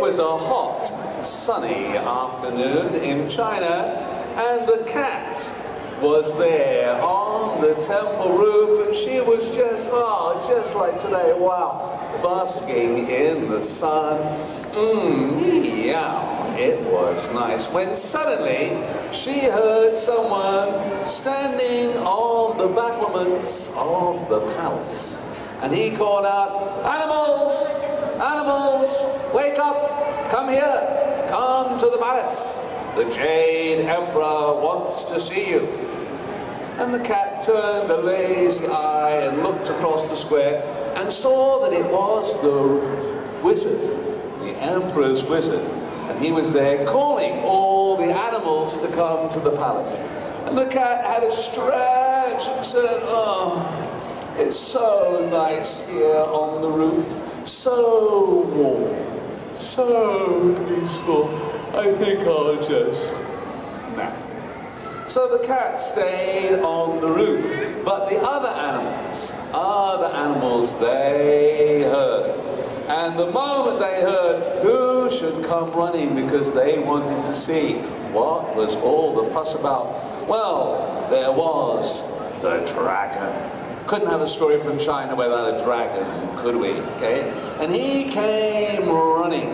was a hot, sunny afternoon in China, and the cat was there on the temple roof, and she was just like today, wow, basking in the sun. Yeah, it was nice. When suddenly she heard someone standing on the battlements of the palace, and he called out, "Animals, animals, wake up, come here, come to the palace. The Jade Emperor wants to see you." And the cat turned a lazy eye and looked across the square and saw that it was the wizard, the Emperor's wizard. And he was there calling all the animals to come to the palace. And the cat had a stretch and said, "Oh, it's so nice here on the roof, so warm, so peaceful. I think I'll just nap." So the cat stayed on the roof, but the other animals, they heard. And the moment they heard, who should come running because they wanted to see what was all the fuss about? Well, there was the dragon. Couldn't have a story from China without a dragon, could we? Okay? And he came running.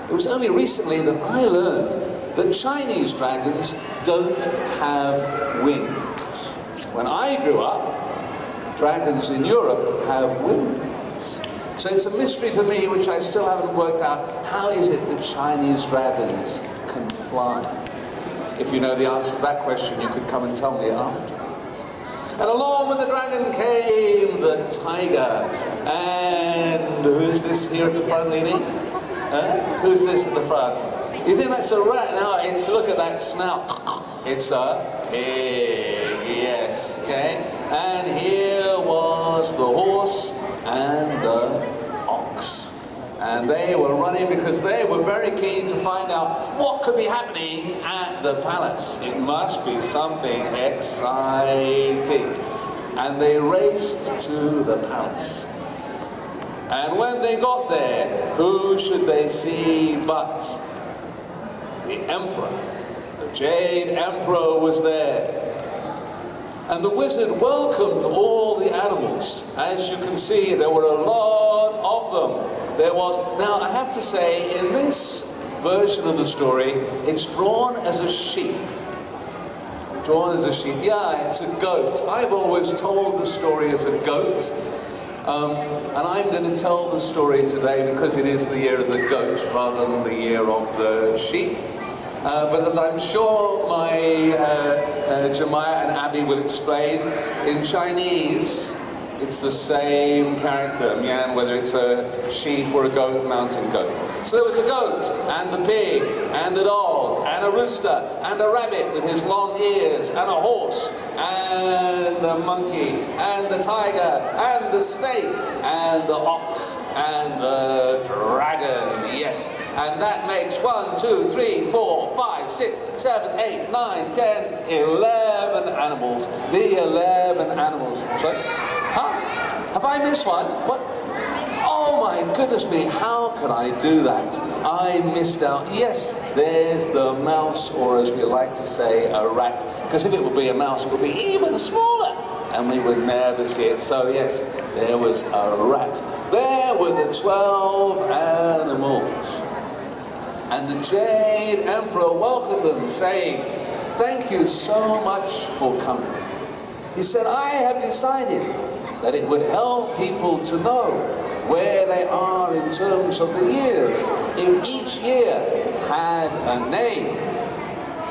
It was only recently that I learned that Chinese dragons don't have wings. When I grew up, dragons in Europe have wings. So it's a mystery to me, which I still haven't worked out. How is it that Chinese dragons can fly? If you know the answer to that question, you could come and tell me afterwards. And along with the dragon came the tiger. And who's this here at the front, Lini? Who's this at the front? You think that's a rat? No, it's, look at that snout. It's a pig, yes, okay? And here was the horse and the ox. And they were running because they were very keen to find out what could be happening at the palace. It must be something exciting. And they raced to the palace. And when they got there, who should they see but the emperor? The Jade Emperor was there. And the wizard welcomed all the animals. As you can see, there were a lot of them. There was, now I have to say, in this version of the story, it's drawn as a sheep. Drawn as a sheep. Yeah, it's a goat. I've always told the story as a goat. And I'm going to tell the story today because it is the year of the goat rather than the year of the sheep. But as I'm sure my Jemiah and Abby will explain, in Chinese, it's the same character, Mian, whether it's a sheep or a goat, mountain goat. So there was a goat, and the pig, and the dog, and a rooster, and a rabbit with his long ears, and a horse, and a monkey, and the tiger, and the snake, and the ox, and the dragon, yes. And that makes 1, 2, 3, 4, 5, 6, 7, 8, 9, 10, 11 animals. The 11 animals. Sorry? Huh? Have I missed one? What? Oh my goodness me, how could I do that? I missed out. Yes, there's the mouse, or as we like to say, a rat. Because if it would be a mouse, it would be even smaller. And we would never see it. So yes, there was a rat. There were the 12 animals. And the Jade Emperor welcomed them, saying, "Thank you so much for coming." He said, "I have decided that it would help people to know where they are in terms of the years. If each year had a name,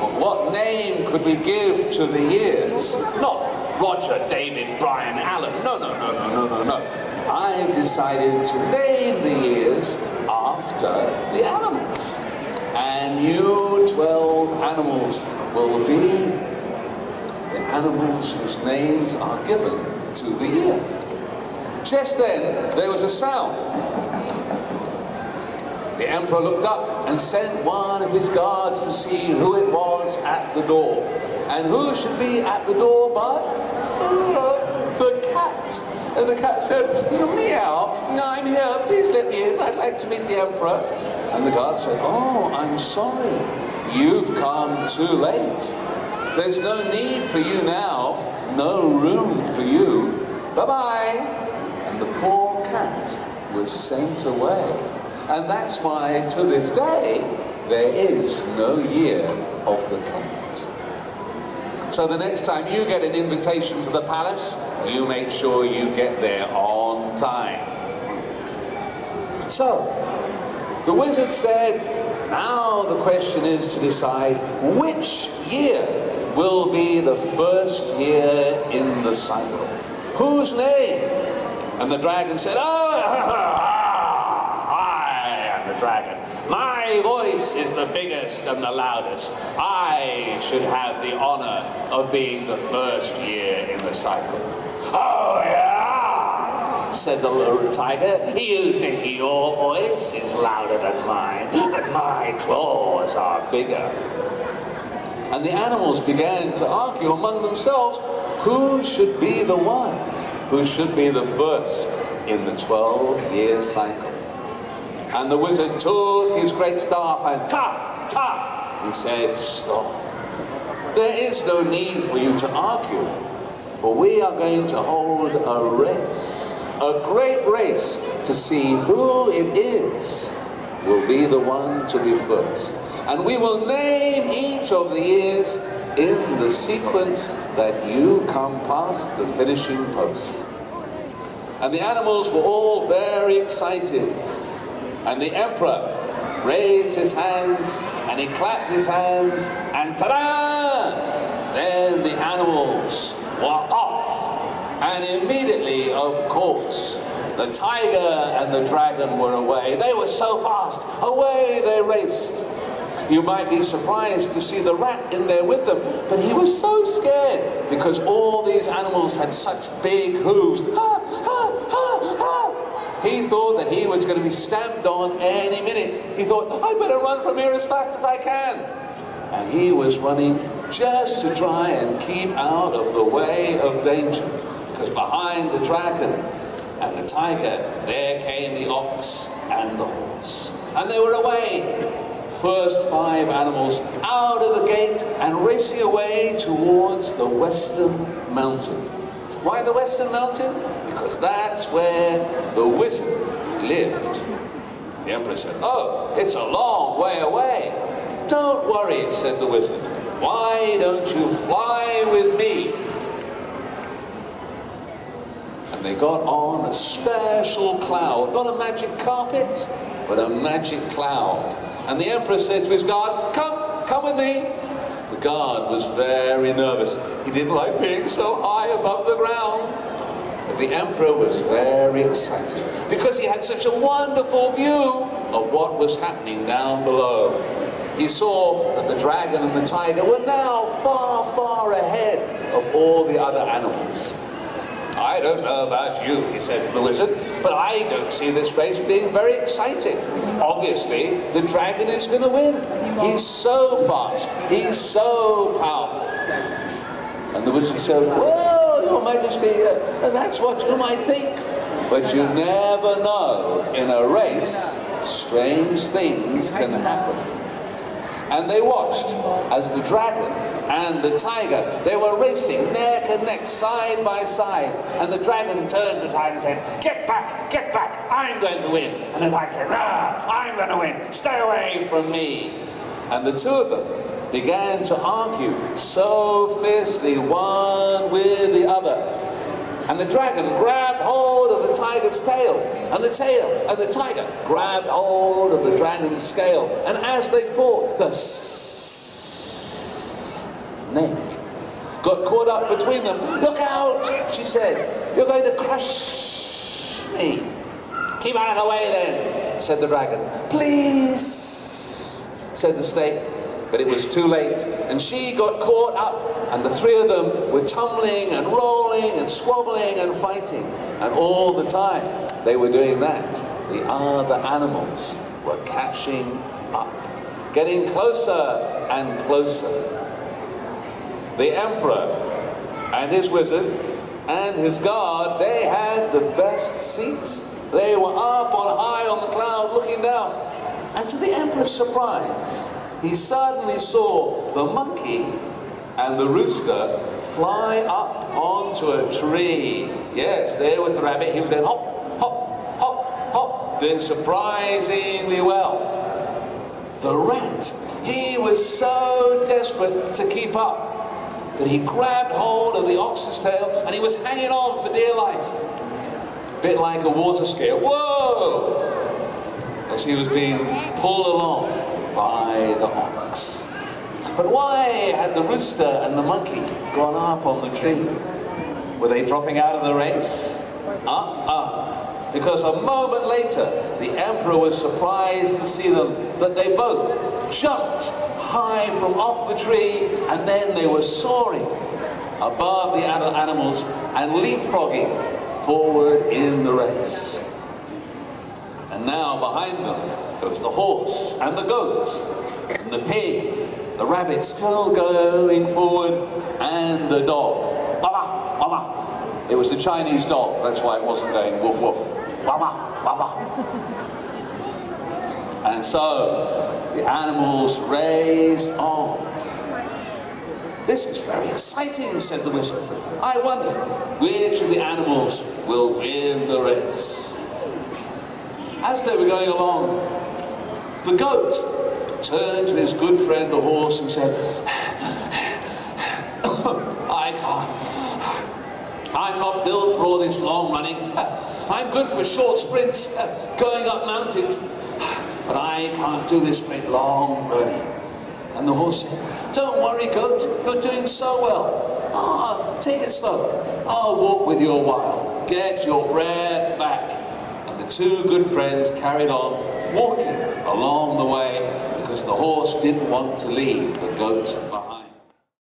well, what name could we give to the years? Not Roger, David, Brian, Alan. No. I've decided to name the years after the animals. And you 12 animals will be the animals whose names are given to the year." Just then, there was a sound. The emperor looked up and sent one of his guards to see who it was at the door. And who should be at the door but the cat. And the cat said, "Meow, I'm here, please let me in, I'd like to meet the emperor." And the guard said, "Oh, I'm sorry. You've come too late. There's no need for you now. No room for you. Bye-bye." And the poor cat was sent away. And that's why, to this day, there is no year of the cat. So the next time you get an invitation to the palace, you make sure you get there on time. So, the wizard said, now the question is to decide which year will be the first year in the cycle. Whose name? And the dragon said, "Oh, I am the dragon. My voice is the biggest and the loudest. I should have the honor of being the first year in the cycle." "Oh, yeah," said the little tiger. "You think your voice is louder than mine, but my claws are bigger." And the animals began to argue among themselves who should be the one who should be the first in the 12-year cycle. And the wizard took his great staff and tap, tap, he said, "Stop. There is no need for you to argue, for we are going to hold a race, a great race to see who it is will be the one to be first. And we will name each of the years in the sequence that you come past the finishing post." And the animals were all very excited. And the emperor raised his hands and he clapped his hands and ta-da! Then the animals were off. And immediately, of course, the tiger and the dragon were away. They were so fast. Away they raced. You might be surprised to see the rat in there with them, but he was so scared because all these animals had such big hooves. Ha, ha, ha, ha. He thought that he was going to be stamped on any minute. He thought, "I better run from here as fast as I can." And he was running just to try and keep out of the way of danger, because behind the dragon and the tiger, there came the ox and the horse. And they were away. First 5 animals out of the gate and racing away towards the Western Mountain. Why the Western Mountain? Because that's where the wizard lived. The emperor said, "Oh, it's a long way away." "Don't worry," said the wizard. "Why don't you fly with me?" And they got on a special cloud, not a magic carpet, but a magic cloud. And the emperor said to his guard, come with me." The guard was very nervous. He didn't like being so high above the ground. But the emperor was very excited because he had such a wonderful view of what was happening down below. He saw that the dragon and the tiger were now far, far ahead of all the other animals. "I don't know about you," he said to the wizard, "but I don't see this race being very exciting. Obviously, the dragon is going to win. He's so fast. He's so powerful." And the wizard said, "Well, Your Majesty, that's what you might think. But you never know. In a race, strange things can happen." And they watched as the dragon and the tiger, they were racing neck and neck, side by side. And the dragon turned to the tiger and said, get back, I'm going to win." And the tiger said, "I'm going to win, stay away from me." And the two of them began to argue so fiercely, one with the other. And the dragon grabbed hold of the tiger's tail, and the tiger grabbed hold of the dragon's scale. And as they fought, the snake got caught up between them. "Look out," she said, "you're going to crush me." "Keep out of the way then," said the dragon. "Please," said the snake. But it was too late, and she got caught up, and the 3 of them were tumbling and rolling and squabbling and fighting. And all the time they were doing that, the other animals were catching up, getting closer and closer. The emperor and his wizard and his guard, they had the best seats. They were up on high on the cloud looking down. And to the emperor's surprise, he suddenly saw the monkey and the rooster fly up onto a tree. Yes, there was the rabbit. He was going hop, hop, hop, hop, doing surprisingly well. The rat, he was so desperate to keep up that he grabbed hold of the ox's tail and he was hanging on for dear life. A bit like a water skier. Whoa! As he was being pulled along by the ox. But why had the rooster and the monkey gone up on the tree? Were they dropping out of the race? Because a moment later, the emperor was surprised to see them, that they both jumped high from off the tree, and then they were soaring above the other animals and leapfrogging forward in the race. And now behind them, there was the horse and the goat and the pig, the rabbit still going forward, and the dog. Baba, baba. It was the Chinese dog, that's why it wasn't going woof woof. Baba, baba. And so the animals raced on. This is very exciting, said the wizard. I wonder which of the animals will win the race. As they were going along, the goat turned to his good friend the horse and said, I can't. I'm not built for all this long running. I'm good for short sprints, going up mountains, but I can't do this great long running. And the horse said, don't worry, goat, you're doing so well. Take it slow. I'll walk with you a while. Get your breath back. And the two good friends carried on walking along the way because the horse didn't want to leave the goat behind.